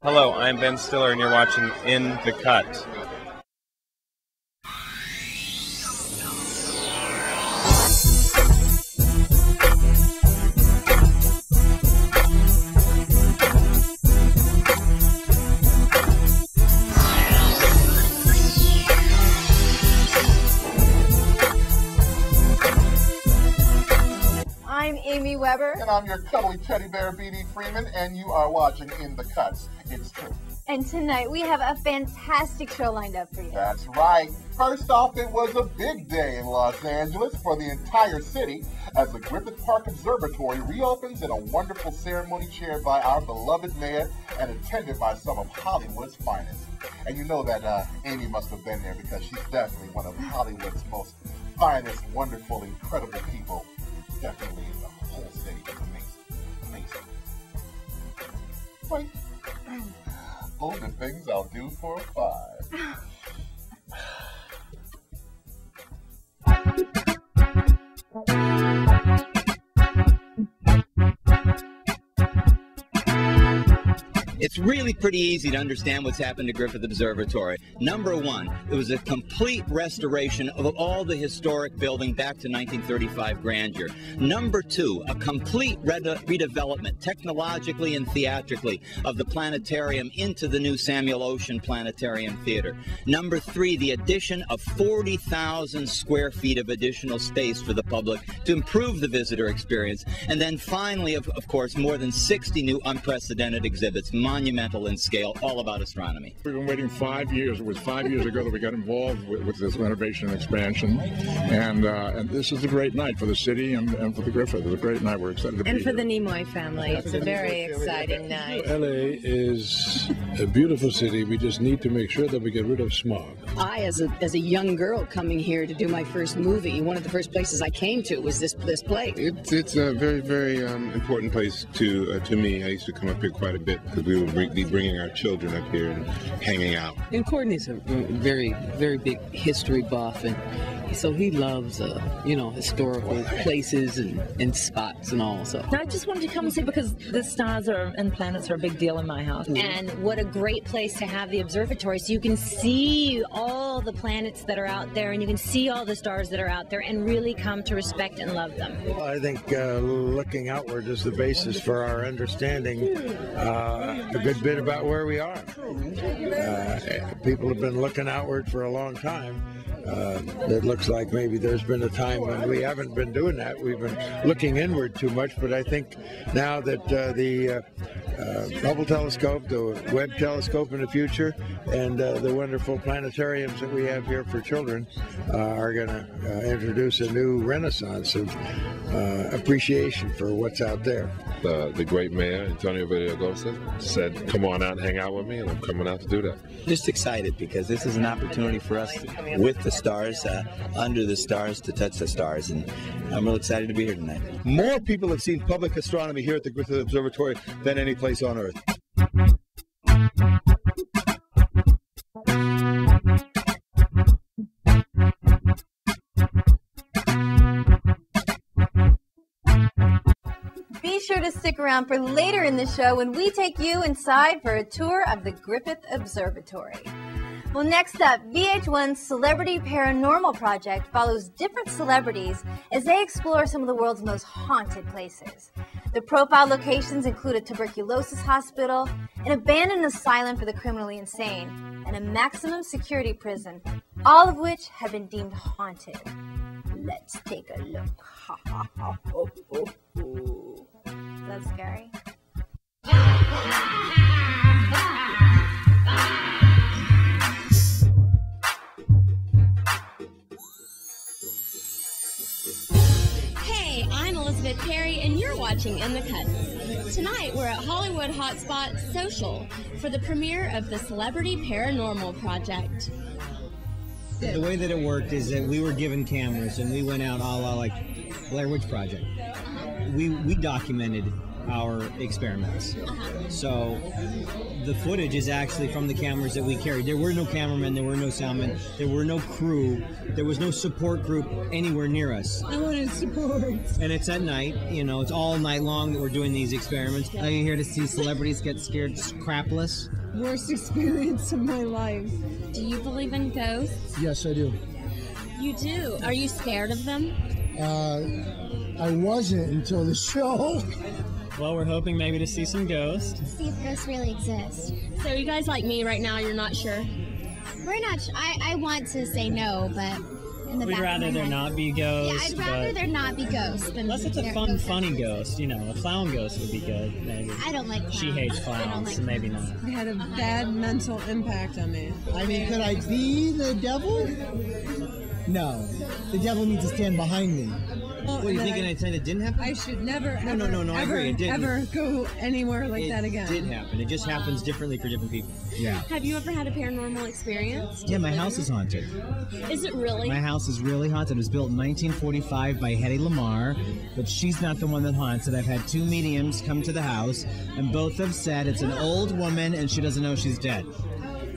Hello, I'm Ben Stiller, and you're watching In the Cut. I'm Amy Weber. And I'm your cuddly teddy bear, BD Freeman, and you are watching In the Cutz. It's true. And tonight we have a fantastic show lined up for you. That's right. First off, it was a big day in Los Angeles for the entire city as the Griffith Park Observatory reopens in a wonderful ceremony chaired by our beloved mayor and attended by some of Hollywood's finest. And you know that Amy must have been there because she's definitely one of Hollywood's most finest, wonderful, incredible people. Definitely in the whole city. It's amazing. Amazing. Wait. Oh, the things I'll do for a five. It's really pretty easy to understand what's happened to Griffith Observatory. Number one, it was a complete restoration of all the historic building back to 1935 grandeur. Number two, a complete redevelopment, technologically and theatrically, of the planetarium into the new Samuel Ocean Planetarium Theater. Number three, the addition of 40,000 square feet of additional space for the public to improve the visitor experience. And then finally, of course, more than 60 new unprecedented exhibits, monumental in scale, all about astronomy. We've been waiting 5 years. It was 5 years ago that we got involved with this renovation and expansion. And this is a great night for the city and for the Griffith. It's a great night. We're excited to be here. And for the Nimoy family. It's a very exciting night. LA is a beautiful city. We just need to make sure that we get rid of smog. I, as a young girl coming here to do my first movie, one of the first places I came to was this place. It's a very, very important place to me. I used to come up here quite a bit because we would be bringing our children up here and hanging out. And Courtney's a very, very big history buff, and so he loves, historical places and spots and all. So I just wanted to come and see because the stars and planets are a big deal in my house. And what a great place to have the observatory, so you can see all the planets that are out there, and you can see all the stars that are out there, and really come to respect and love them. Well, I think looking outward is the basis for our understanding a good bit about where we are. People have been looking outward for a long time. It looks like maybe there's been a time when we haven't been doing that. We've been looking inward too much, but I think now that the Hubble telescope, the Webb telescope in the future, and the wonderful planetariums that we have here for children are going to introduce a new renaissance of appreciation for what's out there. The great mayor, Antonio Villaraigosa, said, come on out and hang out with me, and I'm coming out to do that. Just excited because this is an opportunity for us with the stars, under the stars, to touch the stars, and I'm real excited to be here tonight. More people have seen public astronomy here at the Griffith Observatory than any place on Earth. Be sure to stick around for later in the show when we take you inside for a tour of the Griffith Observatory. Well, next up, VH-1's Celebrity Paranormal Project follows different celebrities as they explore some of the world's most haunted places. The profile locations include a tuberculosis hospital, an abandoned asylum for the criminally insane, and a maximum security prison, all of which have been deemed haunted. Let's take a look. Is that scary? Hey, I'm Elizabeth Perry, and you're watching In the Cutz. Tonight, we're at Hollywood Hotspot Social for the premiere of the Celebrity Paranormal Project. The way that it worked is that we were given cameras, and we went out a la like Blair Witch Project. We documented our experiments. So the footage is actually from the cameras that we carried. There were no cameramen, there were no soundmen, there were no crew, there was no support group anywhere near us. I wanted support. And it's at night, you know, it's all night long that we're doing these experiments. Are you here to see celebrities get scared crapless? Worst experience of my life. Do you believe in ghosts? Yes, I do. You do? Are you scared of them? I wasn't until the show. Well, we're hoping maybe to see some ghosts. See if ghosts really exist. So you guys like me right now, you're not sure? We're not sure. I want to say no, but in the We'd back rather of my there head. not be ghosts. Yeah, I'd rather there not be ghosts than unless it's a there fun, ghosts. funny ghost. You know, a clown ghost would be good, maybe. I don't like clowns. She hates clowns, so maybe not. It had a bad mental impact on me. I mean, could I be the devil? No. The devil needs to stand behind me. What, are you thinking I'd say that didn't happen? I should never, No, I agree, it didn't. ever go anywhere like that again. It did happen. It just happens differently for different people. Yeah. Have you ever had a paranormal experience? Yeah, my house is haunted. Is it really? My house is really haunted. It was built in 1945 by Hedy Lamarr, but she's not the one that haunts it. I've had 2 mediums come to the house, and both have said it's an old woman and she doesn't know she's dead.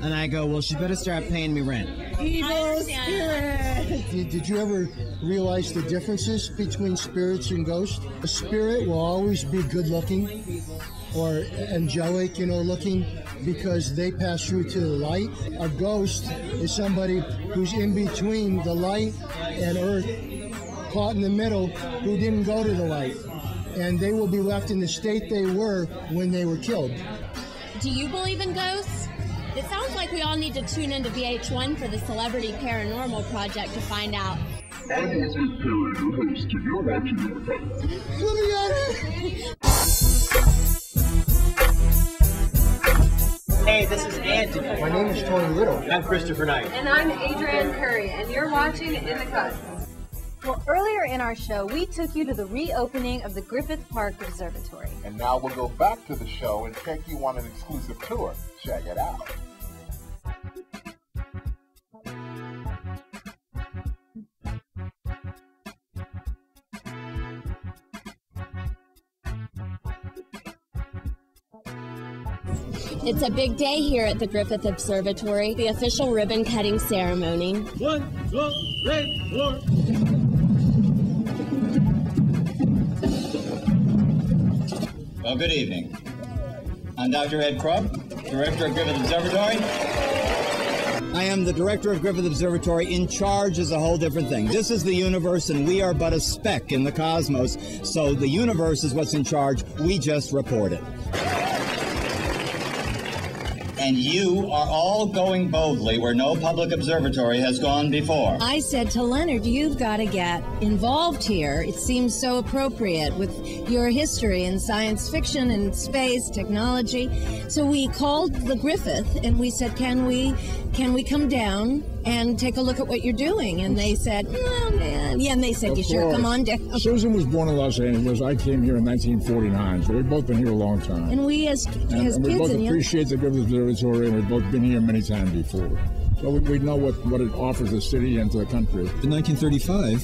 And I go, well, she better start paying me rent. Evil spirit! Did you ever realize the differences between spirits and ghosts? A spirit will always be good looking or angelic, you know, looking because they pass through to the light. A ghost is somebody who's in between the light and earth, caught in the middle, who didn't go to the light. And they will be left in the state they were when they were killed. Do you believe in ghosts? It sounds like we all need to tune into VH1 for the Celebrity Paranormal Project to find out. I'm Elizabeth Perry, your host, and you're watching In the Cutz. Hey, this is Anthony. My name is Tony Little. I'm Christopher Knight. And I'm Adrienne Curry, and you're watching In the Cutz. Well, earlier in our show, we took you to the reopening of the Griffith Park Observatory. And now we'll go back to the show and take you on an exclusive tour. Check it out. It's a big day here at the Griffith Observatory, the official ribbon cutting ceremony. 1, 2, 3, 4. Well, good evening. I'm Dr. Ed Krupp, Director of Griffith Observatory. I am the director of Griffith Observatory. In charge is a whole different thing. This is the universe, and we are but a speck in the cosmos. So the universe is what's in charge. We just report it. And you are all going boldly where no public observatory has gone before. I said to Leonard, you've got to get involved here. It seems so appropriate with your history in science fiction and space technology. So we called the Griffith and we said, can we come down and take a look at what you're doing? And they said, oh man. Yeah, and they said, you sure, come on down. Susan was born in Los Angeles. I came here in 1949, so we've both been here a long time. And we as kids we both and appreciate the Griffith Observatory, and we've both been here many times before. So we know what it offers the city and to the country. In 1935,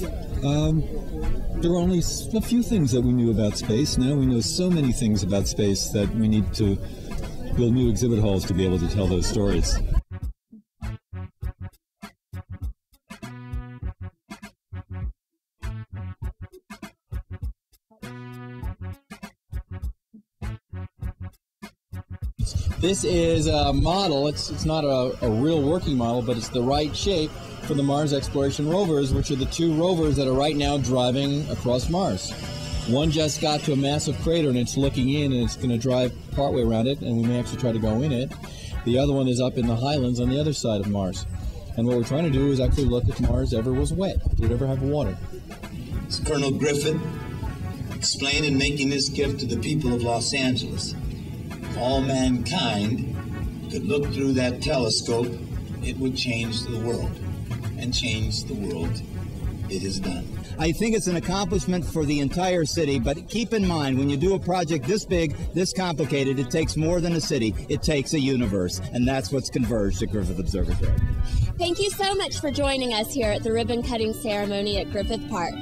there were only a few things that we knew about space. Now we know so many things about space that we need to build new exhibit halls to be able to tell those stories. This is a model. It's not a real working model, but it's the right shape for the Mars exploration rovers, which are the 2 rovers that are right now driving across Mars. One just got to a massive crater and it's looking in, and it's going to drive partway around it, and we may actually try to go in it. The other one is up in the highlands on the other side of Mars. And what we're trying to do is actually look if Mars ever was wet. Did it ever have water? It's Colonel Griffith explaining and making this gift to the people of Los Angeles. If all mankind could look through that telescope, it would change the world. And change the world it has done. I think it's an accomplishment for the entire city, but keep in mind, when you do a project this big, this complicated, it takes more than a city. It takes a universe, and that's what's converged at Griffith Observatory. Thank you so much for joining us here at the ribbon cutting ceremony at Griffith Park.